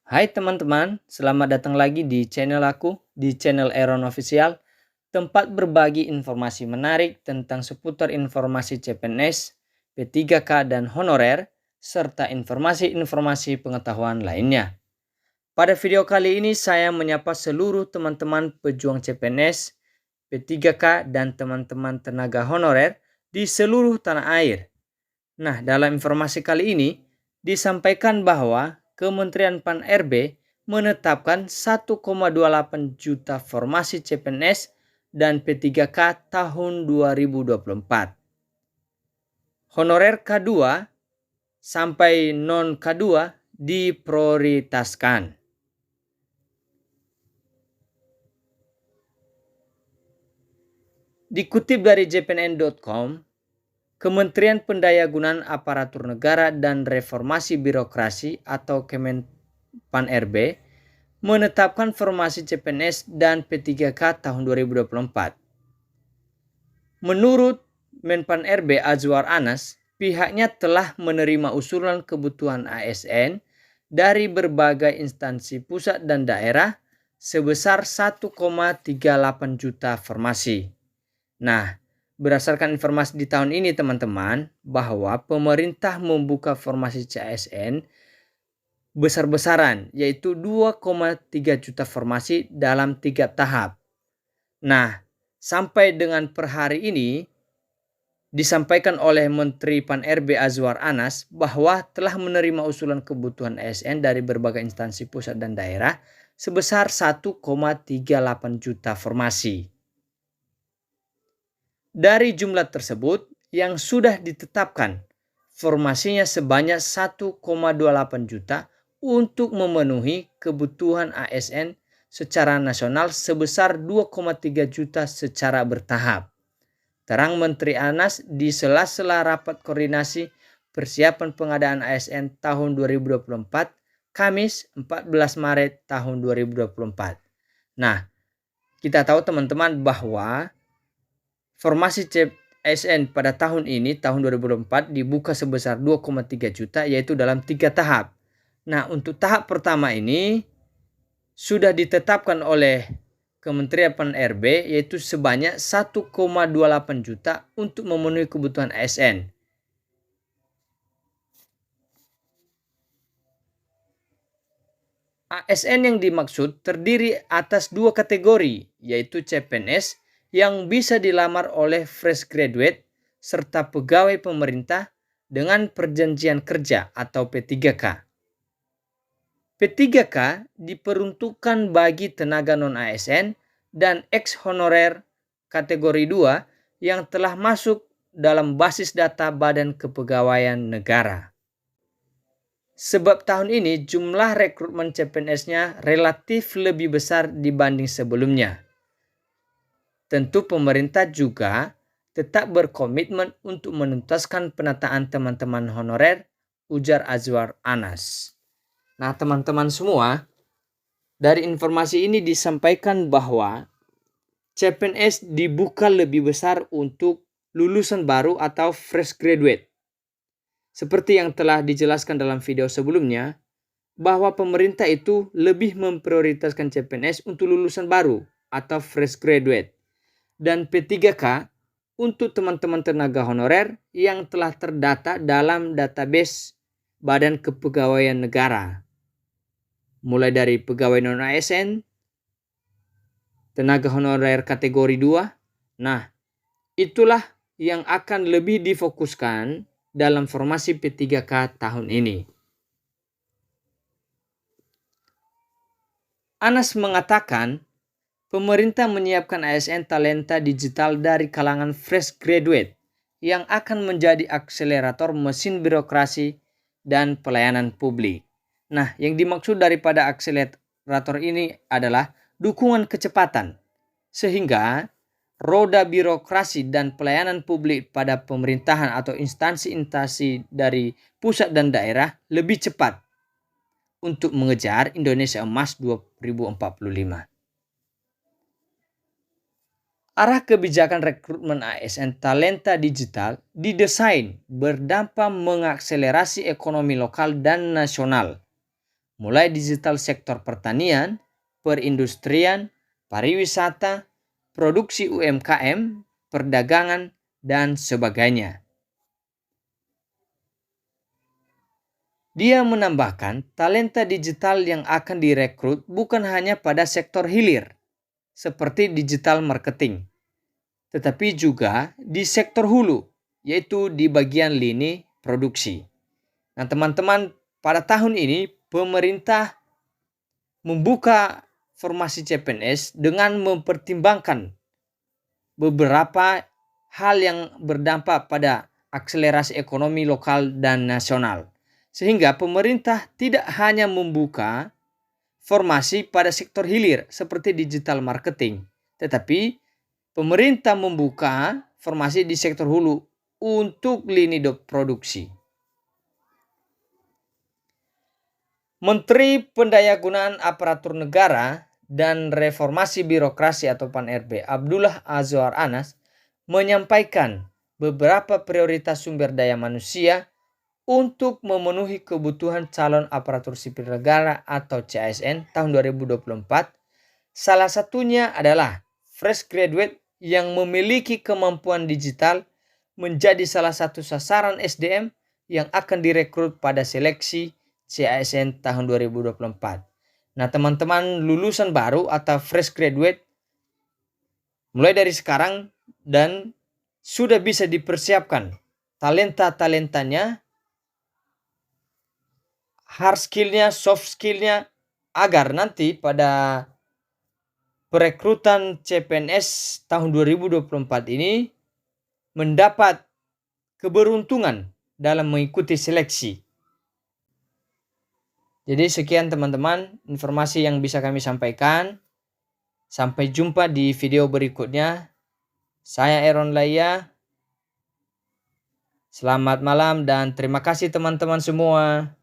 Hai teman-teman, selamat datang lagi di channel aku, di channel Aaron Official, tempat berbagi informasi menarik tentang seputar informasi CPNS, P3K dan honorer, serta informasi-informasi pengetahuan lainnya. Pada video kali ini saya menyapa seluruh teman-teman pejuang CPNS, P3K dan teman-teman tenaga honorer di seluruh tanah air. Nah, dalam informasi kali ini disampaikan bahwa Kementerian Pan-RB menetapkan 1,28 juta formasi CPNS dan P3K tahun 2024. Honorer K2 sampai non K2 diprioritaskan. Dikutip dari jpnn.com, Kementerian Pendayagunaan Aparatur Negara dan Reformasi Birokrasi atau Kemenpan-RB menetapkan formasi CPNS dan P3K tahun 2024. Menurut Menpan-RB Azwar Anas, pihaknya telah menerima usulan kebutuhan ASN dari berbagai instansi pusat dan daerah sebesar 1,38 juta formasi. Nah, berdasarkan informasi di tahun ini teman-teman, bahwa pemerintah membuka formasi CASN besar-besaran, yaitu 2,3 juta formasi dalam 3 tahap. Nah, sampai dengan per hari ini, disampaikan oleh Menteri Pan-RB Azwar Anas bahwa telah menerima usulan kebutuhan ASN dari berbagai instansi pusat dan daerah sebesar 1,38 juta formasi. Dari jumlah tersebut yang sudah ditetapkan, formasinya sebanyak 1,28 juta untuk memenuhi kebutuhan ASN secara nasional sebesar 2,3 juta secara bertahap. Terang Menteri Anas di sela-sela rapat koordinasi persiapan pengadaan ASN tahun 2024, Kamis 14 Maret tahun 2024. Nah, kita tahu teman-teman bahwa formasi CPNS pada tahun ini, tahun 2024, dibuka sebesar 2,3 juta yaitu dalam 3 tahap. Nah, untuk tahap pertama ini sudah ditetapkan oleh Kementerian Pan-RB yaitu sebanyak 1,28 juta untuk memenuhi kebutuhan ASN. ASN yang dimaksud terdiri atas 2 kategori, yaitu CPNS yang bisa dilamar oleh fresh graduate serta pegawai pemerintah dengan perjanjian kerja atau P3K. P3K diperuntukkan bagi tenaga non-ASN dan ex-honorer kategori 2 yang telah masuk dalam basis data Badan Kepegawaian Negara. Sebab tahun ini jumlah rekrutmen CPNS-nya relatif lebih besar dibanding sebelumnya. Tentu pemerintah juga tetap berkomitmen untuk menuntaskan penataan teman-teman honorer, ujar Azwar Anas. Nah teman-teman semua, dari informasi ini disampaikan bahwa CPNS dibuka lebih besar untuk lulusan baru atau fresh graduate. Seperti yang telah dijelaskan dalam video sebelumnya, bahwa pemerintah itu lebih memprioritaskan CPNS untuk lulusan baru atau fresh graduate dan P3K untuk teman-teman tenaga honorer yang telah terdata dalam database Badan Kepegawaian Negara. Mulai dari pegawai non-ASN, tenaga honorer kategori 2. Nah, itulah yang akan lebih difokuskan dalam formasi P3K tahun ini. Anas mengatakan, pemerintah menyiapkan ASN talenta digital dari kalangan fresh graduate yang akan menjadi akselerator mesin birokrasi dan pelayanan publik. Nah, yang dimaksud daripada akselerator ini adalah dukungan kecepatan, sehingga roda birokrasi dan pelayanan publik pada pemerintahan atau instansi-instansi dari pusat dan daerah lebih cepat untuk mengejar Indonesia Emas 2045. Arah kebijakan rekrutmen ASN talenta digital didesain berdampak mengakselerasi ekonomi lokal dan nasional mulai digital sektor pertanian, perindustrian, pariwisata, produksi UMKM, perdagangan, dan sebagainya. Dia menambahkan, talenta digital yang akan direkrut bukan hanya pada sektor hilir, seperti digital marketing, tetapi juga di sektor hulu, yaitu di bagian lini produksi. Nah, teman-teman, pada tahun ini pemerintah membuka formasi CPNS dengan mempertimbangkan beberapa hal yang berdampak pada akselerasi ekonomi lokal dan nasional. Sehingga pemerintah tidak hanya membuka formasi pada sektor hilir seperti digital marketing, tetapi pemerintah membuka formasi di sektor hulu untuk lini produksi. Menteri Pendayagunaan Aparatur Negara dan Reformasi Birokrasi atau PAN-RB Abdullah Azwar Anas menyampaikan beberapa prioritas sumber daya manusia untuk memenuhi kebutuhan calon aparatur sipil negara atau CASN tahun 2024. Salah satunya adalah fresh graduate yang memiliki kemampuan digital menjadi salah satu sasaran SDM yang akan direkrut pada seleksi CASN tahun 2024. Nah, teman-teman lulusan baru atau fresh graduate mulai dari sekarang dan sudah bisa dipersiapkan talenta-talentanya, hard skillnya, soft skillnya, agar nanti pada perekrutan CPNS tahun 2024 ini mendapat keberuntungan dalam mengikuti seleksi. Jadi sekian teman-teman informasi yang bisa kami sampaikan. Sampai jumpa di video berikutnya. Saya Aaron Laya. Selamat malam dan terima kasih teman-teman semua.